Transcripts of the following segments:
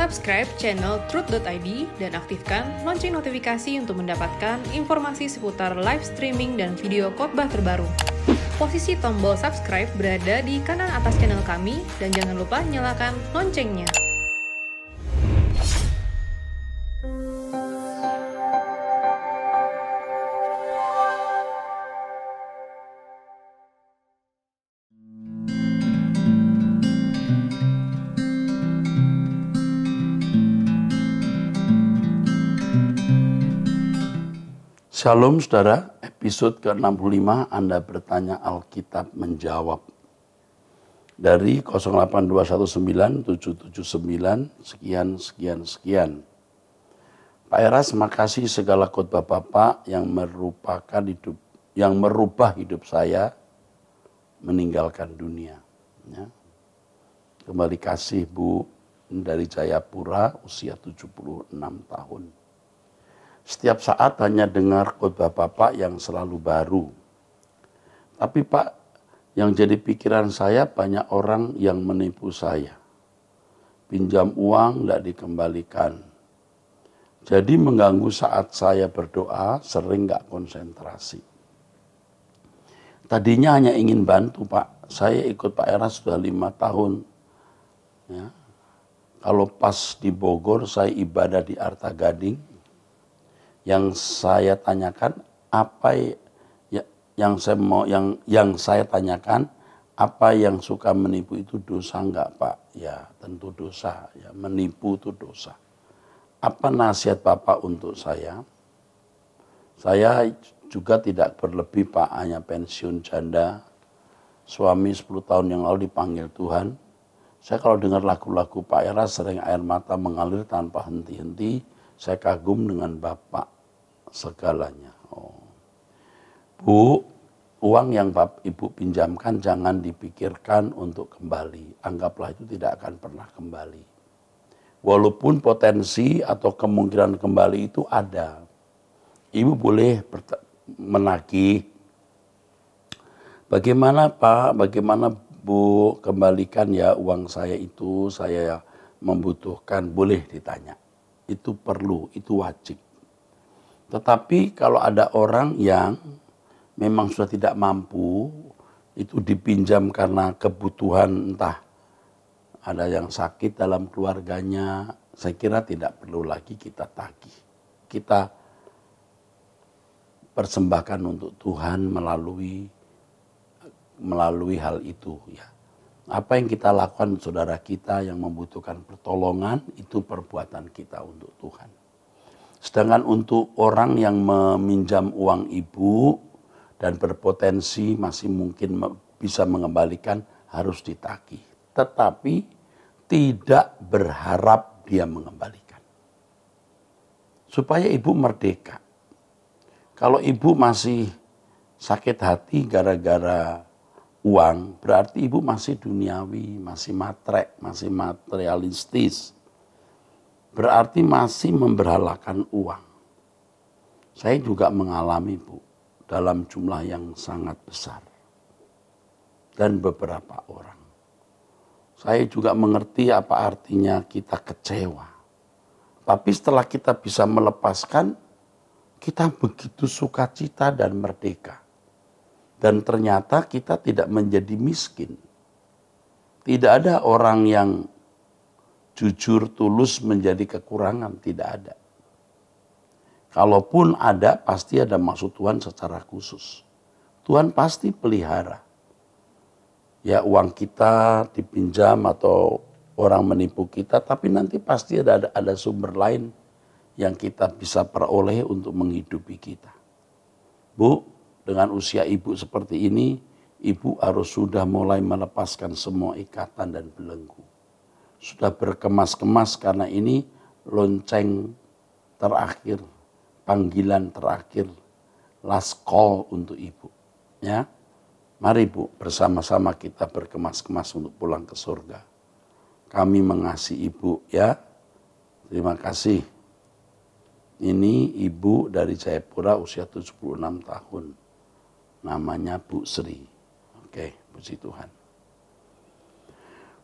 Subscribe channel Truth.id dan aktifkan lonceng notifikasi untuk mendapatkan informasi seputar live streaming dan video khotbah terbaru. Posisi tombol subscribe berada di kanan atas channel kami dan jangan lupa nyalakan loncengnya. Shalom saudara, episode ke-65 Anda bertanya Alkitab menjawab. Dari 08219779 sekian. Pak Eras, makasih segala khotbah Bapak yang merubah hidup saya meninggalkan dunia. Ya. Kembali kasih Bu dari Jayapura, usia 76 tahun. Setiap saat hanya dengar khotbah Bapak yang selalu baru. Tapi Pak, yang jadi pikiran saya banyak orang yang menipu saya. Pinjam uang tidak dikembalikan. Jadi mengganggu saat saya berdoa, sering nggak konsentrasi. Tadinya hanya ingin bantu Pak. Saya ikut Pak Eras sudah 5 tahun. Ya. Kalau pas di Bogor, saya ibadah di Arta Gading. Yang saya tanyakan apa yang suka menipu itu dosa enggak Pak? Ya tentu dosa, ya menipu itu dosa. Apa nasihat Bapak untuk saya? Saya juga tidak berlebih Pak, hanya pensiun janda. Suami 10 tahun yang lalu dipanggil Tuhan. Saya kalau dengar lagu-lagu Pak Eras sering air mata mengalir tanpa henti-henti. Saya kagum dengan Bapak segalanya. Bu, uang yang Ibu pinjamkan jangan dipikirkan untuk kembali. Anggaplah itu tidak akan pernah kembali. Walaupun potensi atau kemungkinan kembali itu ada. Ibu boleh menagih. Bagaimana Pak, bagaimana Bu kembalikan ya uang saya itu, saya membutuhkan, boleh ditanya. Itu perlu, itu wajib. Tetapi kalau ada orang yang memang sudah tidak mampu, itu dipinjam karena kebutuhan entah ada yang sakit dalam keluarganya, saya kira tidak perlu lagi kita tagih. Kita persembahkan untuk Tuhan melalui hal itu ya. Apa yang kita lakukan saudara kita yang membutuhkan pertolongan, itu perbuatan kita untuk Tuhan. Sedangkan untuk orang yang meminjam uang Ibu dan berpotensi masih mungkin bisa mengembalikan, harus ditagih. Tetapi tidak berharap dia mengembalikan. Supaya Ibu merdeka. Kalau Ibu masih sakit hati gara-gara uang, berarti Ibu masih duniawi, masih matrek, masih materialistis. Berarti masih memberhalakan uang. Saya juga mengalami Bu, dalam jumlah yang sangat besar. Dan beberapa orang. Saya juga mengerti apa artinya kita kecewa. Tapi setelah kita bisa melepaskan, kita begitu sukacita dan merdeka. Dan ternyata kita tidak menjadi miskin. Tidak ada orang yang jujur, tulus menjadi kekurangan, tidak ada. Kalaupun ada, pasti ada maksud Tuhan secara khusus. Tuhan pasti pelihara. Ya uang kita dipinjam atau orang menipu kita, tapi nanti pasti ada sumber lain yang kita bisa peroleh untuk menghidupi kita. Bu, dengan usia Ibu seperti ini, Ibu harus sudah mulai melepaskan semua ikatan dan belenggu. Sudah berkemas-kemas karena ini lonceng terakhir, panggilan terakhir, last call untuk Ibu. Ya, mari Bu, bersama-sama kita berkemas-kemas untuk pulang ke surga. Kami mengasihi Ibu ya. Terima kasih. Ini Ibu dari Jayapura usia 76 tahun. Namanya Bu Sri. Oke, puji Tuhan.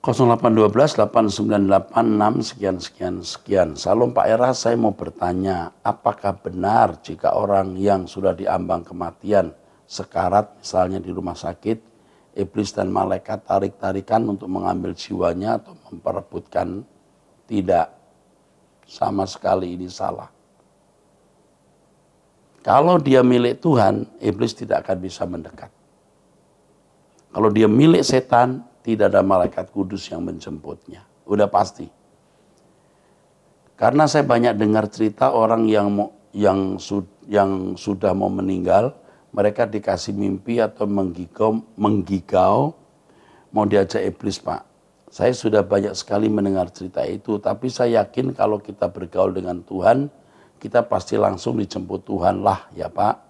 0812 8986 sekian sekian sekian. Salam Pak Era, saya mau bertanya, apakah benar jika orang yang sudah diambang kematian, sekarat misalnya di rumah sakit, iblis dan malaikat tarik-tarikan untuk mengambil jiwanya atau memperebutkan? Tidak, sama sekali ini salah. Kalau dia milik Tuhan, iblis tidak akan bisa mendekat. Kalau dia milik setan, tidak ada malaikat kudus yang menjemputnya. Udah pasti. Karena saya banyak dengar cerita orang yang sudah mau meninggal, mereka dikasih mimpi atau menggigau mau diajak iblis, Pak. Saya sudah banyak sekali mendengar cerita itu, tapi saya yakin kalau kita bergaul dengan Tuhan, kita pasti langsung dijemput Tuhan lah ya Pak.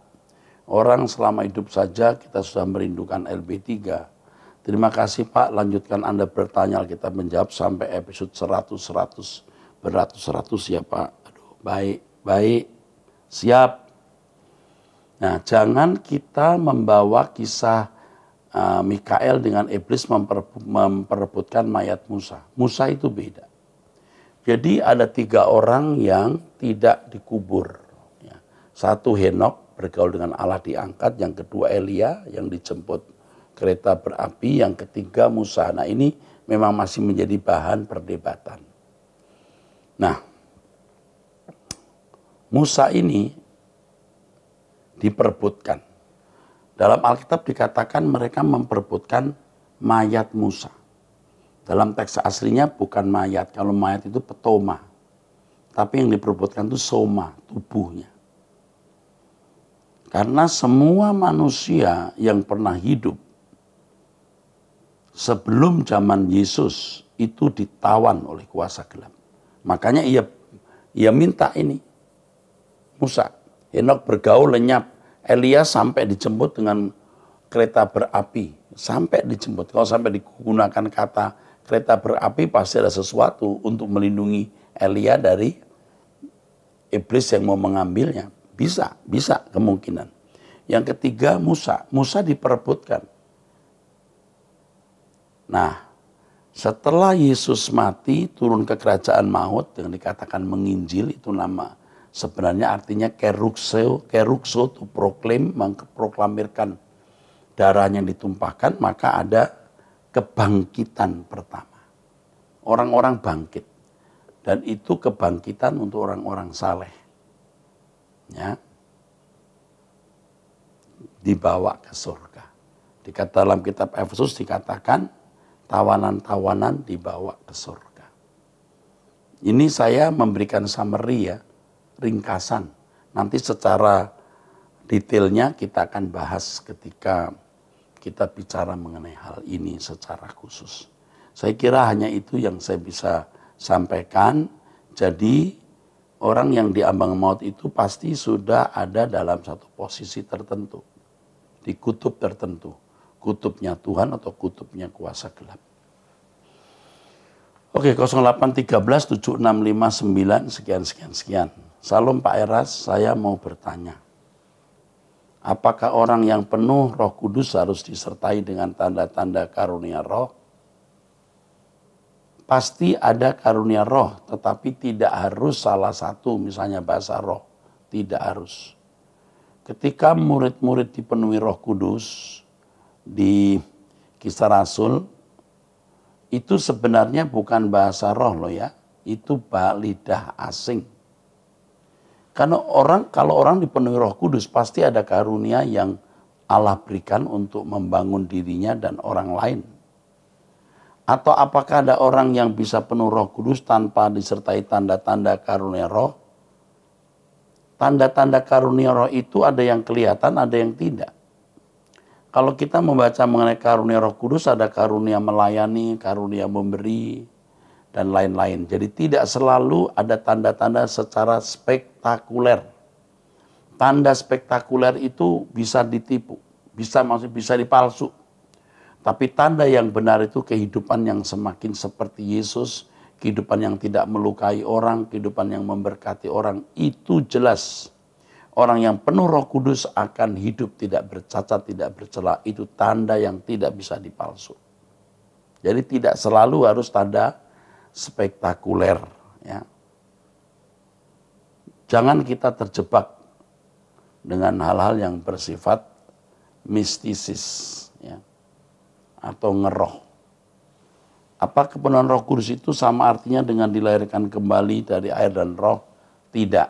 Orang selama hidup saja kita sudah merindukan LB3. Terima kasih Pak, lanjutkan Anda bertanya, kita menjawab sampai episode 100, beratus-ratus ya Pak. Aduh, baik, siap. Nah, jangan kita membawa kisah Mikael dengan iblis memperebutkan mayat Musa. Musa itu beda. Jadi ada 3 orang yang tidak dikubur. Satu Henok bergaul dengan Allah diangkat, yang kedua Elia yang dijemput kereta berapi, yang ketiga Musa. Nah ini memang masih menjadi bahan perdebatan. Nah, Musa ini diperebutkan. Dalam Alkitab dikatakan mereka memperebutkan mayat Musa. Dalam teks aslinya bukan mayat, kalau mayat itu petoma. Tapi yang diperebutkan itu soma, tubuhnya. Karena semua manusia yang pernah hidup sebelum zaman Yesus itu ditawan oleh kuasa gelap. Makanya ia minta ini. Musa, Henok bergaul lenyap, Elia sampai dijemput dengan kereta berapi. Sampai dijemput. Kalau sampai digunakan kata kereta berapi, pasti ada sesuatu untuk melindungi Elia dari iblis yang mau mengambilnya. Bisa kemungkinan. Yang ketiga Musa diperebutkan. Nah, setelah Yesus mati, turun ke kerajaan maut, yang dikatakan menginjil, itu nama sebenarnya artinya kerukso, to proclaim, memproklamirkan darahnya yang ditumpahkan, maka ada kebangkitan pertama. Orang-orang bangkit. Dan itu kebangkitan untuk orang-orang saleh. Ya. Dibawa ke surga. Dalam kitab Efesus dikatakan, tawanan-tawanan dibawa ke surga. Ini saya memberikan summary ya, ringkasan. Nanti secara detailnya kita akan bahas ketika kita bicara mengenai hal ini secara khusus. Saya kira hanya itu yang saya bisa sampaikan. Jadi orang yang diambang maut itu pasti sudah ada dalam satu posisi tertentu. Di kutub tertentu. Kutubnya Tuhan atau kutubnya kuasa gelap. Oke, 0813 7659 sekian. Salam Pak Eras, saya mau bertanya. Apakah orang yang penuh Roh Kudus harus disertai dengan tanda-tanda karunia roh? Pasti ada karunia roh, tetapi tidak harus salah satu, misalnya bahasa roh. Tidak harus. Ketika murid-murid dipenuhi Roh Kudus, di Kisah Rasul, itu sebenarnya bukan bahasa roh loh ya, itu lidah asing. Karena kalau orang dipenuhi Roh Kudus pasti ada karunia yang Allah berikan untuk membangun dirinya dan orang lain. Atau apakah ada orang yang bisa penuh Roh Kudus tanpa disertai tanda-tanda karunia roh? Tanda-tanda karunia roh itu ada yang kelihatan, ada yang tidak. Kalau kita membaca mengenai karunia Roh Kudus, ada karunia melayani, karunia memberi, dan lain-lain. Jadi tidak selalu ada tanda-tanda secara spektakuler. Tanda spektakuler itu bisa ditipu, bisa dipalsu. Tapi tanda yang benar itu kehidupan yang semakin seperti Yesus, kehidupan yang tidak melukai orang, kehidupan yang memberkati orang, itu jelas. Orang yang penuh Roh Kudus akan hidup tidak bercacat, tidak bercela. Itu tanda yang tidak bisa dipalsu. Jadi tidak selalu harus tanda spektakuler. Ya. Jangan kita terjebak dengan hal-hal yang bersifat mistisis, ya, atau ngeroh. Apa kepenuhan Roh Kudus itu sama artinya dengan dilahirkan kembali dari air dan roh? Tidak.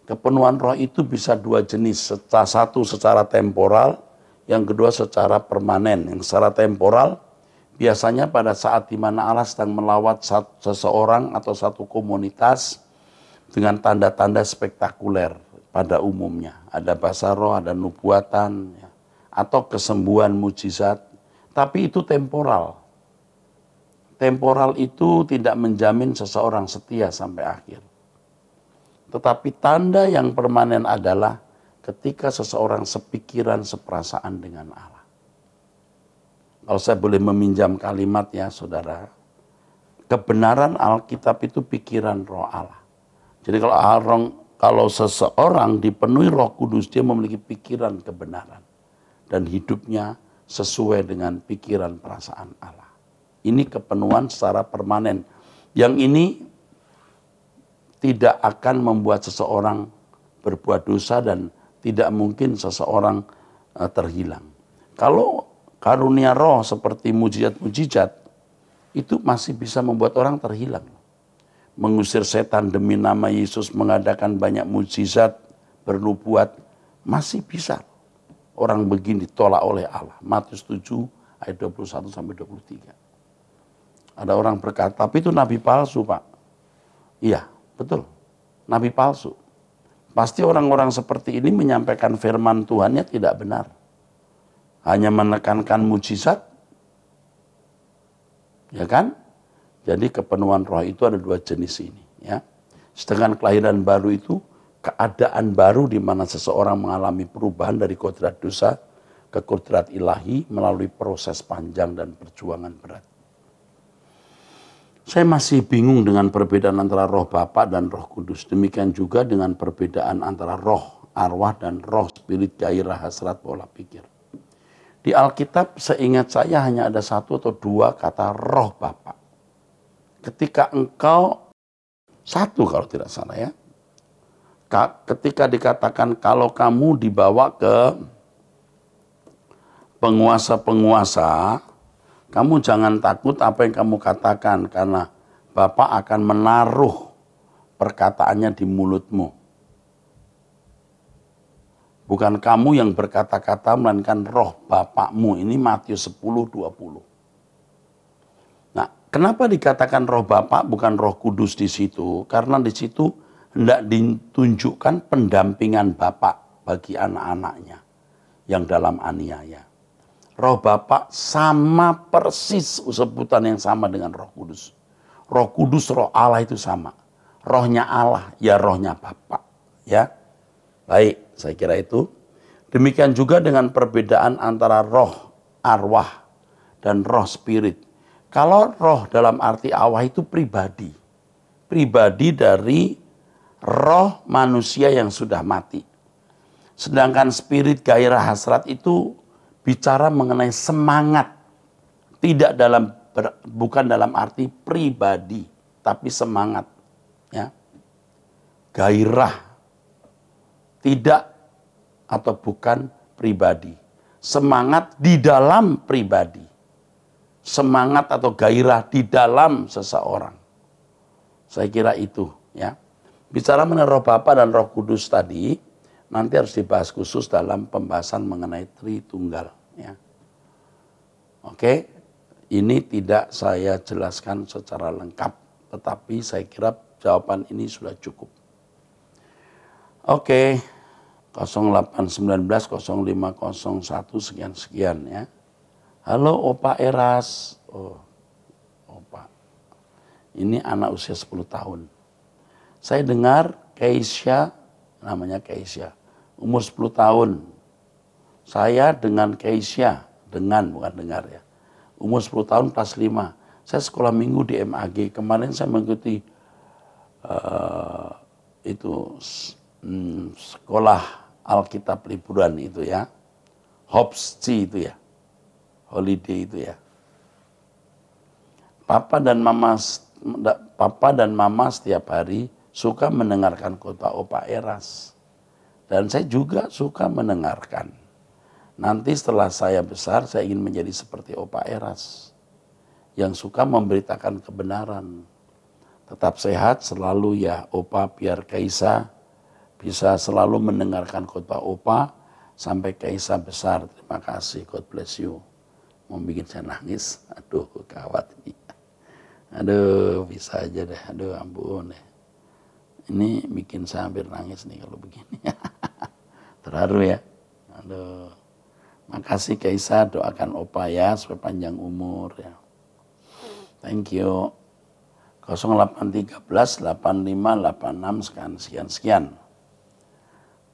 Kepenuhan roh itu bisa dua jenis. Satu secara temporal, yang kedua secara permanen. Yang secara temporal biasanya pada saat di mana Allah sedang melawat seseorang atau satu komunitas dengan tanda-tanda spektakuler pada umumnya. Ada bahasa roh, ada nubuatan, ya, atau kesembuhan mujizat. Tapi itu temporal. Temporal itu tidak menjamin seseorang setia sampai akhir. Tetapi tanda yang permanen adalah ketika seseorang sepikiran, seperasaan dengan Allah. Kalau saya boleh meminjam kalimat ya saudara, kebenaran Alkitab itu pikiran roh Allah. Jadi kalau seseorang dipenuhi Roh Kudus, dia memiliki pikiran kebenaran. Dan hidupnya sesuai dengan pikiran perasaan Allah. Ini kepenuhan secara permanen. Yang ini tidak akan membuat seseorang berbuat dosa dan tidak mungkin seseorang terhilang. Kalau karunia roh seperti mujizat-mujizat, itu masih bisa membuat orang terhilang. Mengusir setan demi nama Yesus, mengadakan banyak mujizat, bernubuat, masih bisa orang begini ditolak oleh Allah. Matius 7 ayat 21-23. Ada orang berkata, tapi itu nabi palsu Pak. Iya, betul. Nabi palsu. Pasti orang-orang seperti ini menyampaikan firman Tuhannya tidak benar. Hanya menekankan mujizat. Ya kan? Jadi kepenuhan roh itu ada dua jenis ini. Ya. Sedangkan kelahiran baru itu keadaan baru di mana seseorang mengalami perubahan dari kodrat dosa ke kodrat ilahi melalui proses panjang dan perjuangan berat. Saya masih bingung dengan perbedaan antara roh Bapa dan Roh Kudus. Demikian juga dengan perbedaan antara roh, arwah, dan roh, spirit, gairah, hasrat, pola pikir. Di Alkitab seingat saya hanya ada satu atau dua kata roh Bapa. Ketika engkau, satu kalau tidak salah ya, ketika dikatakan kalau kamu dibawa ke penguasa-penguasa, kamu jangan takut apa yang kamu katakan, karena Bapa akan menaruh perkataannya di mulutmu. Bukan kamu yang berkata-kata, melainkan roh Bapakmu. Ini Matius 10:20. Nah, kenapa dikatakan roh Bapa bukan Roh Kudus di situ? Karena di situ hendak ditunjukkan pendampingan Bapa bagi anak-anaknya yang dalam aniaya. Roh Bapa sama persis sebutan yang sama dengan Roh Kudus. Roh Kudus, roh Allah itu sama. Rohnya Allah, ya rohnya Bapa. Ya, baik, saya kira itu. Demikian juga dengan perbedaan antara roh, arwah, dan roh spirit. Kalau roh dalam arti arwah itu pribadi. Pribadi dari roh manusia yang sudah mati. Sedangkan spirit, gairah, hasrat itu bicara mengenai semangat, bukan dalam arti pribadi, tapi semangat, ya. Gairah, tidak atau bukan pribadi, semangat di dalam pribadi, semangat atau gairah di dalam seseorang. Saya kira itu, ya. Bicara mengenai Roh Bapa dan Roh Kudus tadi, nanti harus dibahas khusus dalam pembahasan mengenai Tritunggal. Ya. Oke, ini tidak saya jelaskan secara lengkap, tetapi saya kira jawaban ini sudah cukup. Oke, 08190501 sekian ya. Halo Opa Eras. Oh, Opa. Ini anak usia 10 tahun. Saya dengar Keisha, namanya Keisha, umur 10 tahun. Saya dengan Keisha, bukan dengar ya. Umur 10 tahun kelas 5. Saya sekolah minggu di MAG. Kemarin saya mengikuti sekolah Alkitab liburan itu ya. Hopsci itu ya. Holiday itu ya. Papa dan Mama setiap hari suka mendengarkan khotbah Opa Eras. Dan saya juga suka mendengarkan. Nanti setelah saya besar, saya ingin menjadi seperti Opa Eras. Yang suka memberitakan kebenaran. Tetap sehat selalu ya Opa, biar Kaisa bisa selalu mendengarkan khotbah Opa sampai Kaisa besar. Terima kasih, God bless you. Mau bikin saya nangis, aduh gawat ini. Aduh bisa aja deh, aduh ampun deh. Ini bikin saya hampir nangis nih kalau begini. Terharu ya. Aduh. Makasih Kaisa, doakan Opa ya supaya panjang umur ya. Thank you. 0813 85 86 sekian.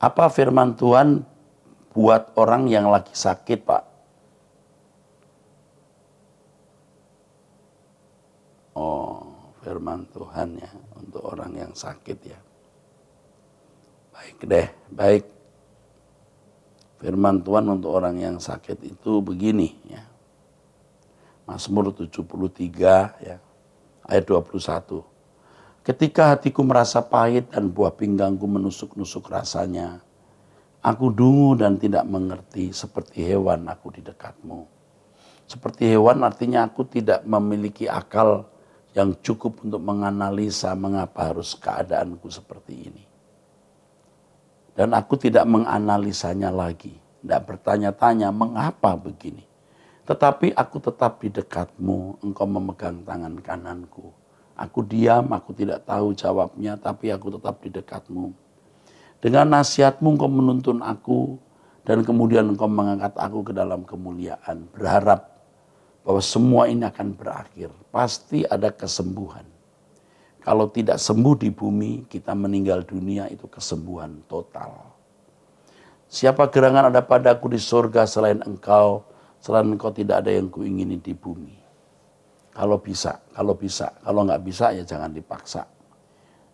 Apa firman Tuhan buat orang yang lagi sakit, Pak? Oh, firman Tuhan ya untuk orang yang sakit ya. Baik deh, baik. Firman Tuhan untuk orang yang sakit itu begini ya. Mazmur 73 ya, ayat 21. Ketika hatiku merasa pahit dan buah pinggangku menusuk-nusuk rasanya, aku dungu dan tidak mengerti, seperti hewan aku di dekatmu. Seperti hewan artinya aku tidak memiliki akal yang cukup untuk menganalisa mengapa harus keadaanku seperti ini. Dan aku tidak menganalisanya lagi, tidak bertanya-tanya mengapa begini. Tetapi aku tetap di dekatmu, engkau memegang tangan kananku. Aku diam, aku tidak tahu jawabnya, tapi aku tetap di dekatmu. Dengan nasihatmu engkau menuntun aku, dan kemudian engkau mengangkat aku ke dalam kemuliaan. Berharap bahwa semua ini akan berakhir. Pasti ada kesembuhan. Kalau tidak sembuh di bumi, kita meninggal dunia, itu kesembuhan total. Siapa gerangan ada padaku di surga selain engkau tidak ada yang kuingini di bumi. Kalau bisa, kalau nggak bisa ya jangan dipaksa.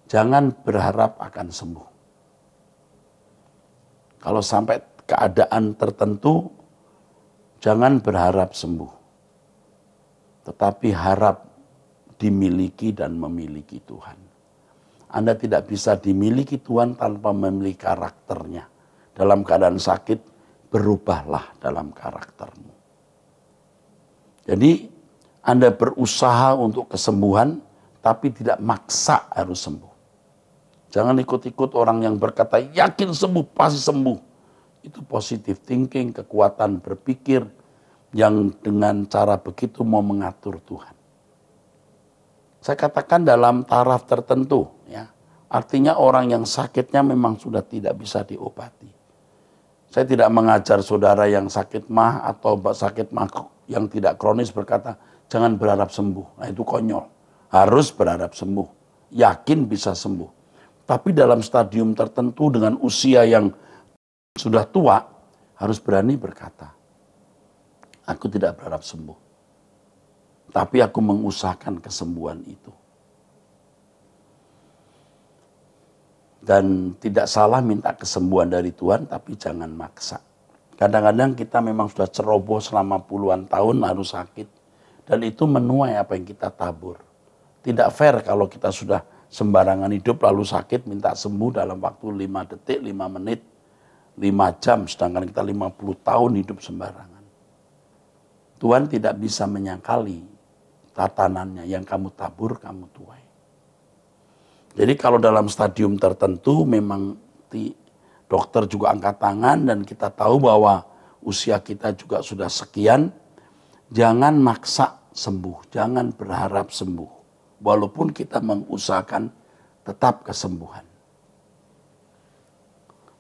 Jangan berharap akan sembuh. Kalau sampai keadaan tertentu, jangan berharap sembuh. Tetapi harap dimiliki dan memiliki Tuhan. Anda tidak bisa dimiliki Tuhan tanpa memiliki karakternya. Dalam keadaan sakit, berubahlah dalam karaktermu. Jadi Anda berusaha untuk kesembuhan, tapi tidak maksa harus sembuh. Jangan ikut-ikut orang yang berkata, yakin sembuh, pasti sembuh. Itu positive thinking, kekuatan berpikir yang dengan cara begitu mau mengatur Tuhan. Saya katakan dalam taraf tertentu, ya. Artinya orang yang sakitnya memang sudah tidak bisa diobati. Saya tidak mengajar saudara yang sakit mah atau sakit mah yang tidak kronis berkata, jangan berharap sembuh. Nah itu konyol. Harus berharap sembuh. Yakin bisa sembuh. Tapi dalam stadium tertentu dengan usia yang sudah tua, harus berani berkata, aku tidak berharap sembuh. Tapi aku mengusahakan kesembuhan itu. Dan tidak salah minta kesembuhan dari Tuhan, tapi jangan maksa. Kadang-kadang kita memang sudah ceroboh selama puluhan tahun harus sakit. Dan itu menuai apa yang kita tabur. Tidak fair kalau kita sudah sembarangan hidup lalu sakit minta sembuh dalam waktu 5 detik, 5 menit, 5 jam. Sedangkan kita 50 tahun hidup sembarangan. Tuhan tidak bisa menyangkali tatanannya, yang kamu tabur, kamu tuai. Jadi kalau dalam stadium tertentu memang dokter juga angkat tangan dan kita tahu bahwa usia kita juga sudah sekian, jangan maksa sembuh, jangan berharap sembuh. Walaupun kita mengusahakan tetap kesembuhan.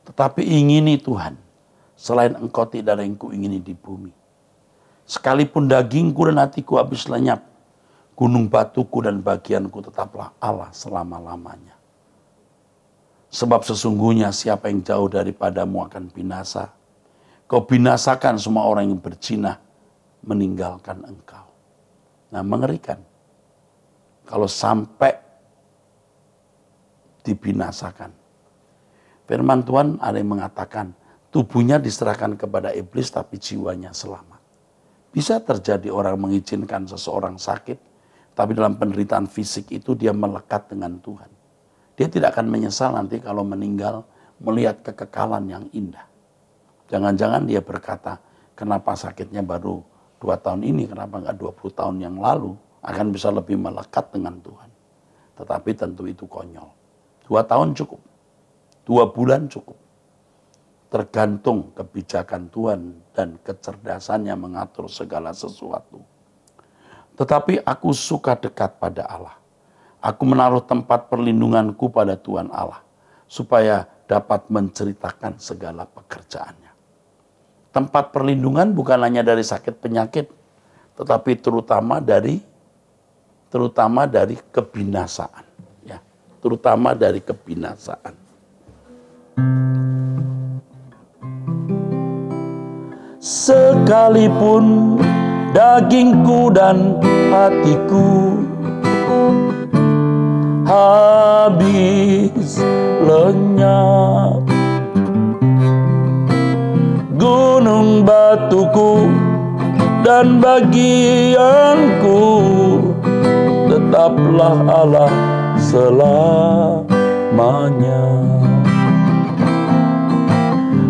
Tetapi ingini Tuhan, selain engkau tidak ada yang kuingini di bumi. Sekalipun dagingku dan hatiku habis lenyap, gunung batuku dan bagianku tetaplah Allah selama-lamanya. Sebab sesungguhnya siapa yang jauh daripadamu akan binasa. Kau binasakan semua orang yang berzina meninggalkan engkau. Nah mengerikan. Kalau sampai dibinasakan. Firman Tuhan ada yang mengatakan tubuhnya diserahkan kepada iblis tapi jiwanya selamat. Bisa terjadi orang mengizinkan seseorang sakit, Tapi dalam penderitaan fisik itu dia melekat dengan Tuhan. Dia tidak akan menyesal nanti kalau meninggal melihat kekekalan yang indah. Jangan-jangan dia berkata, kenapa sakitnya baru 2 tahun ini, kenapa enggak 20 tahun yang lalu, akan bisa lebih melekat dengan Tuhan. Tetapi tentu itu konyol. 2 tahun cukup, 2 bulan cukup. Tergantung kebijakan Tuhan dan kecerdasannya mengatur segala sesuatu. Tetapi aku suka dekat pada Allah. Aku menaruh tempat perlindunganku pada Tuhan Allah, supaya dapat menceritakan segala pekerjaannya. Tempat perlindungan bukan hanya dari sakit penyakit, tetapi terutama dari kebinasaan. Ya, terutama dari kebinasaan. Sekalipun dagingku dan hatiku habis lenyap, gunung batuku dan bagianku tetaplah Allah selamanya.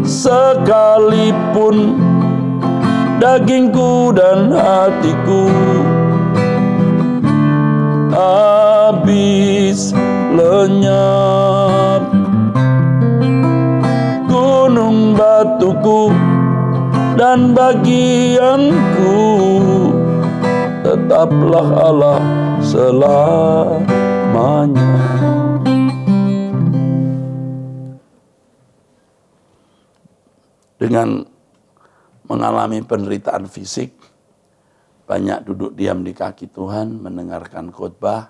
Sekalipun dagingku dan hatiku habis lenyap, gunung batuku dan bagianku tetaplah Allah selamanya. Dengan mengalami penderitaan fisik, banyak duduk diam di kaki Tuhan, mendengarkan khotbah,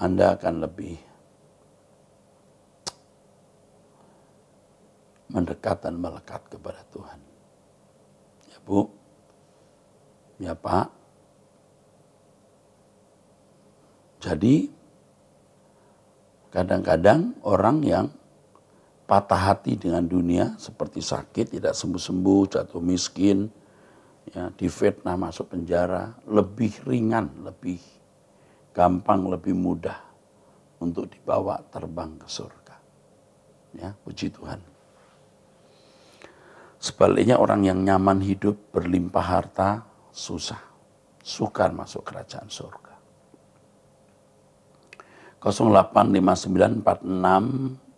Anda akan lebih mendekat dan melekat kepada Tuhan. Ya Bu, ya Pak. Jadi, kadang-kadang orang yang patah hati dengan dunia, seperti sakit, tidak sembuh-sembuh, jatuh miskin, ya, difitnah masuk penjara, lebih ringan, lebih gampang, lebih mudah untuk dibawa terbang ke surga. Ya, puji Tuhan. Sebaliknya orang yang nyaman hidup, berlimpah harta, susah, sukar masuk kerajaan surga. 085946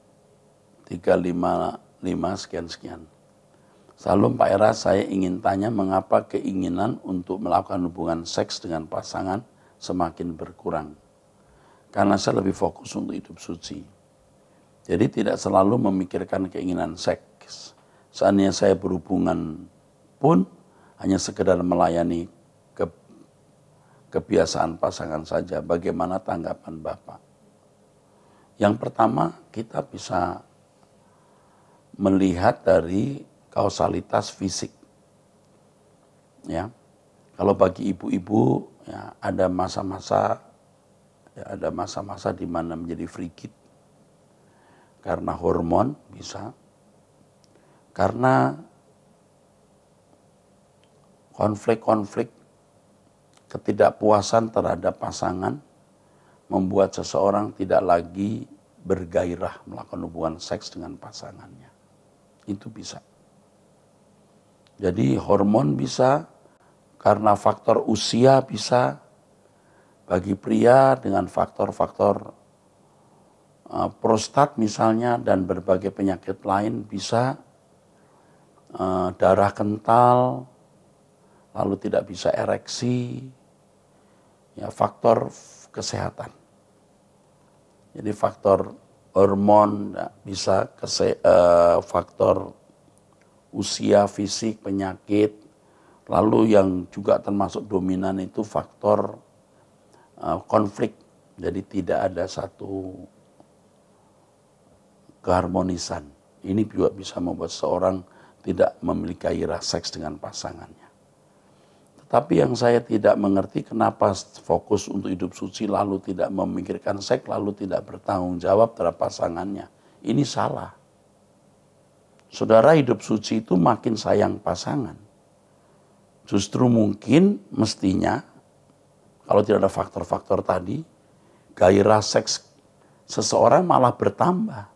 355 sekian-sekian. Salam Pak Era, saya ingin tanya mengapa keinginan untuk melakukan hubungan seks dengan pasangan semakin berkurang. Karena saya lebih fokus untuk hidup suci. Jadi tidak selalu memikirkan keinginan seks. Seandainya saya berhubungan pun hanya sekedar melayani kebiasaan pasangan saja. Bagaimana tanggapan Bapak? Yang pertama, kita bisa melihat dari kausalitas fisik. Ya. Kalau bagi ibu-ibu ya, ada masa-masa di mana menjadi frigid karena hormon, bisa karena konflik-konflik ketidakpuasan terhadap pasangan membuat seseorang tidak lagi bergairah melakukan hubungan seks dengan pasangannya. Itu bisa. Jadi hormon bisa, karena faktor usia bisa, bagi pria dengan faktor-faktor prostat misalnya dan berbagai penyakit lain bisa, darah kental, lalu tidak bisa ereksi, ya faktor kesehatan. Jadi faktor hormon bisa, faktor usia, fisik, penyakit. Lalu yang juga termasuk dominan itu faktor konflik. Jadi tidak ada satu keharmonisan. Ini juga bisa membuat seorang tidak memiliki gairah seks dengan pasangannya. Tapi yang saya tidak mengerti kenapa fokus untuk hidup suci lalu tidak memikirkan seks, lalu tidak bertanggung jawab terhadap pasangannya. Ini salah. Saudara, hidup suci itu makin sayang pasangan. Justru mungkin mestinya Kalau tidak ada faktor-faktor tadi, gairah seks seseorang malah bertambah.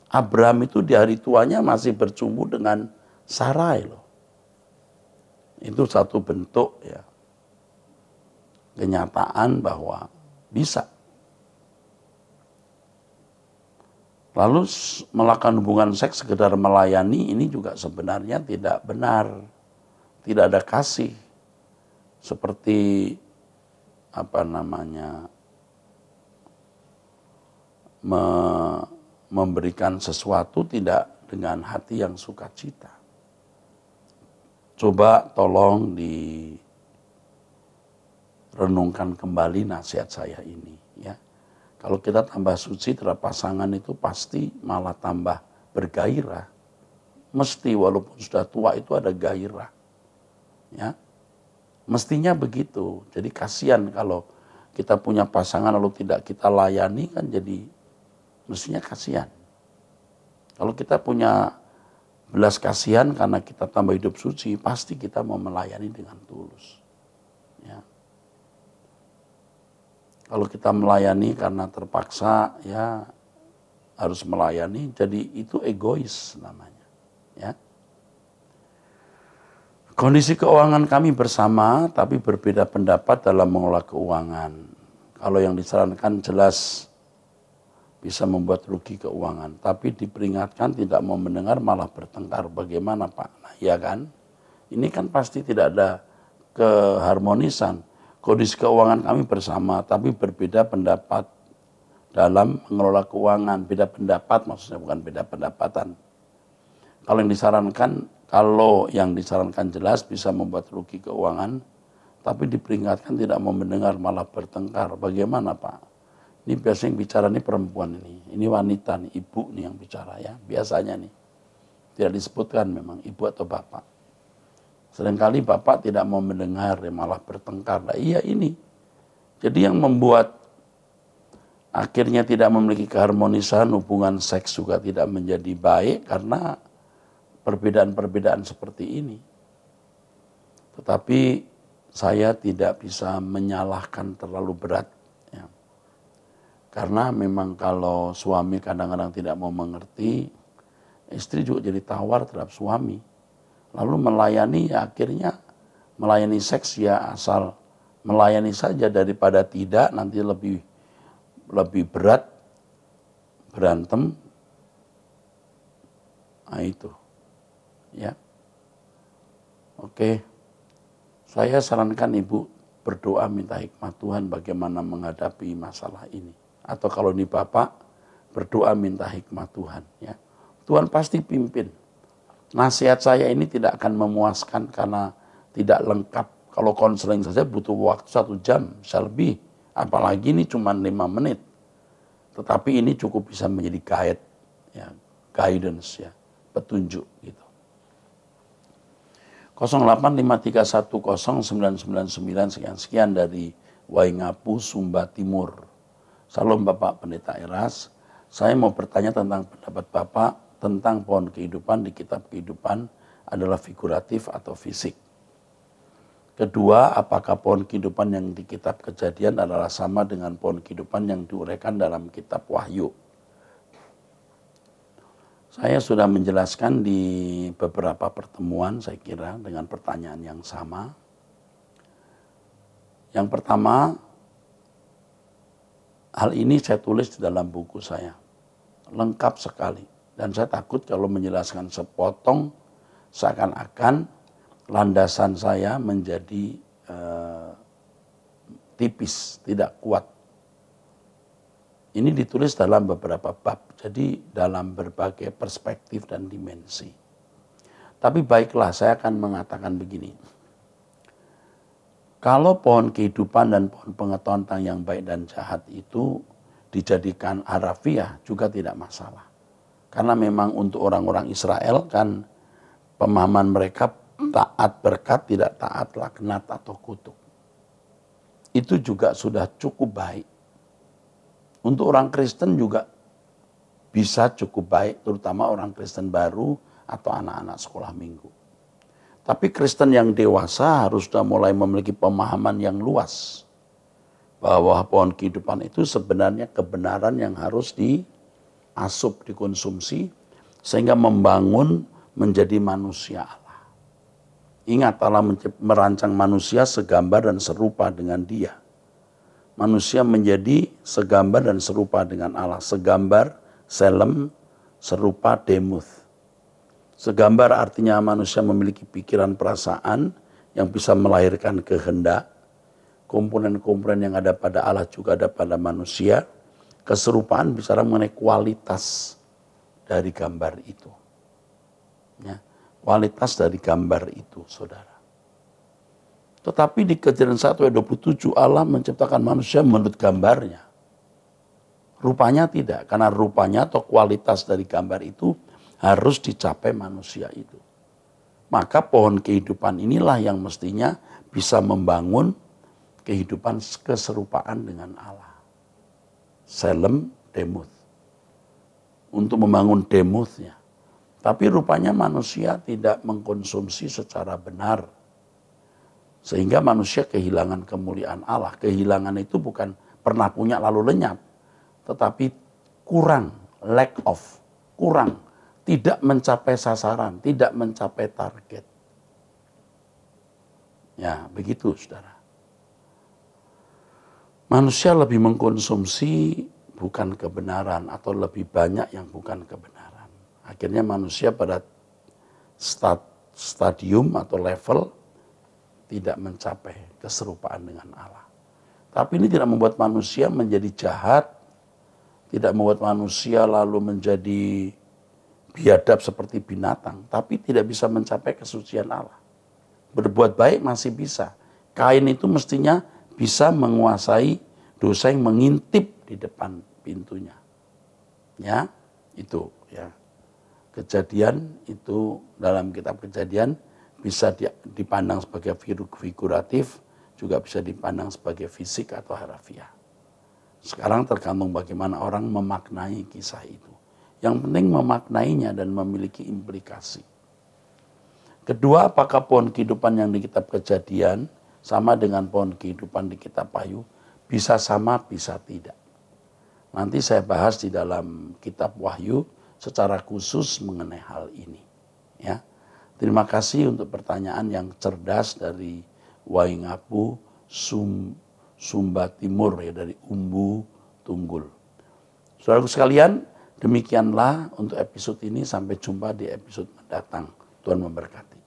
Abraham itu di hari tuanya masih bercumbu dengan Sarai loh. Itu satu bentuk ya kenyataan bahwa bisa. Lalu melakukan hubungan seks sekedar melayani ini juga sebenarnya tidak benar. Tidak ada kasih. Seperti memberikan sesuatu tidak dengan hati yang sukacita. Coba tolong direnungkan kembali nasihat saya ini ya. Kalau kita tambah suci terhadap pasangan itu pasti malah tambah bergairah. Mesti walaupun sudah tua itu ada gairah. Ya. Mestinya begitu. Jadi kasihan kalau kita punya pasangan lalu tidak kita layani kan jadi mestinya kasihan. Kalau kita punya belas kasihan karena kita tambah hidup suci, pasti kita mau melayani dengan tulus. Ya. Kalau kita melayani karena terpaksa, ya harus melayani, jadi itu egois namanya. Ya. Kondisi keuangan kami bersama, tapi berbeda pendapat dalam mengelola keuangan. Kalau yang disarankan jelas bisa membuat rugi keuangan, tapi diperingatkan tidak mau mendengar malah bertengkar. Bagaimana Pak? Nah, ya kan? Ini kan pasti tidak ada keharmonisan. Kondisi keuangan kami bersama, tapi berbeda pendapat dalam mengelola keuangan. Beda pendapat maksudnya bukan beda pendapatan. Kalau yang disarankan jelas bisa membuat rugi keuangan, tapi diperingatkan tidak mau mendengar malah bertengkar. Bagaimana Pak? Ini biasanya yang bicara ini perempuan ini wanita nih, ibu nih yang bicara ya, biasanya nih. Tidak disebutkan memang ibu atau bapak. Seringkali bapak tidak mau mendengar, ya malah bertengkar. Nah, iya ini. Jadi yang membuat akhirnya tidak memiliki keharmonisan, hubungan seks juga tidak menjadi baik karena perbedaan-perbedaan seperti ini. Tetapi saya tidak bisa menyalahkan terlalu berat. Ya. Karena memang kalau suami kadang-kadang tidak mau mengerti, istri juga jadi tawar terhadap suami. Lalu melayani ya akhirnya melayani seks ya asal melayani saja daripada tidak, nanti lebih berat berantem. Nah itu ya. Oke, saya sarankan ibu berdoa minta hikmat Tuhan bagaimana menghadapi masalah ini. Atau kalau ini bapak berdoa minta hikmat Tuhan ya. Tuhan pasti pimpin. Nasihat saya ini tidak akan memuaskan karena tidak lengkap. Kalau konseling saja butuh waktu 1 jam, bisa lebih. Apalagi ini cuma 5 menit. Tetapi ini cukup bisa menjadi guide, ya, guidance, ya, petunjuk gitu. 0853109999 sekian dari Waingapu, Sumba Timur. Salam Bapak Pendeta Eras. Saya mau bertanya tentang pendapat Bapak tentang pohon kehidupan di kitab kehidupan adalah figuratif atau fisik. Kedua, apakah pohon kehidupan yang di kitab Kejadian adalah sama dengan pohon kehidupan yang diuraikan dalam kitab Wahyu? Saya sudah menjelaskan di beberapa pertemuan saya kira dengan pertanyaan yang sama. Yang pertama, hal ini saya tulis di dalam buku saya. Lengkap sekali. Dan saya takut kalau menjelaskan sepotong seakan-akan landasan saya menjadi tipis, tidak kuat. Ini ditulis dalam beberapa bab, jadi dalam berbagai perspektif dan dimensi. Tapi baiklah, saya akan mengatakan begini. Kalau pohon kehidupan dan pohon pengetahuan tentang yang baik dan jahat itu dijadikan harafiah juga tidak masalah. Karena memang untuk orang-orang Israel kan pemahaman mereka taat berkat, tidak taat laknat atau kutuk. Itu juga sudah cukup baik. Untuk orang Kristen juga bisa cukup baik, terutama orang Kristen baru atau anak-anak sekolah minggu. Tapi Kristen yang dewasa harus sudah mulai memiliki pemahaman yang luas. bahwa pohon kehidupan itu sebenarnya kebenaran yang harus diasup, dikonsumsi, sehingga membangun menjadi manusia Allah. Ingat, Allah merancang manusia segambar dan serupa dengan Dia. Manusia menjadi segambar dan serupa dengan Allah. Segambar, selem, serupa, demuth. Segambar artinya manusia memiliki pikiran perasaan yang bisa melahirkan kehendak. Komponen-komponen yang ada pada Allah juga ada pada manusia. Keserupaan bicara mengenai kualitas dari gambar itu. Ya, kualitas dari gambar itu, saudara. Tetapi di Kejadian 1 ayat 27 Allah menciptakan manusia menurut gambarnya. Rupanya tidak, karena rupanya atau kualitas dari gambar itu harus dicapai manusia itu. Maka pohon kehidupan inilah yang mestinya bisa membangun kehidupan keserupaan dengan Allah. Selem, demuth. Untuk membangun demuthnya. Tapi rupanya manusia tidak mengkonsumsi secara benar. Sehingga manusia kehilangan kemuliaan Allah. Kehilangan itu bukan pernah punya lalu lenyap. Tetapi kurang, lack of, kurang. Tidak mencapai sasaran, tidak mencapai target. Ya, begitu saudara. Manusia lebih mengkonsumsi bukan kebenaran atau lebih banyak yang bukan kebenaran. Akhirnya manusia pada stadium atau level tidak mencapai keserupaan dengan Allah. Tapi ini tidak membuat manusia menjadi jahat, tidak membuat manusia lalu menjadi biadab seperti binatang, tapi tidak bisa mencapai kesucian Allah. Berbuat baik masih bisa. Kain itu mestinya bisa menguasai dosa yang mengintip di depan pintunya. Ya, itu ya. Kejadian itu dalam kitab Kejadian bisa dipandang sebagai figuratif, juga bisa dipandang sebagai fisik atau harafiah. Sekarang tergantung bagaimana orang memaknai kisah itu. Yang penting memaknainya dan memiliki implikasi. Kedua, apakah pohon kehidupan yang di kitab Kejadian sama dengan pohon kehidupan di kitab Wahyu? Bisa sama, bisa tidak. Nanti saya bahas di dalam kitab Wahyu secara khusus mengenai hal ini. Ya, terima kasih untuk pertanyaan yang cerdas dari Waingapu Sumba Timur, ya, dari Umbu Tunggul. Saudaraku sekalian, demikianlah untuk episode ini. Sampai jumpa di episode mendatang. Tuhan memberkati.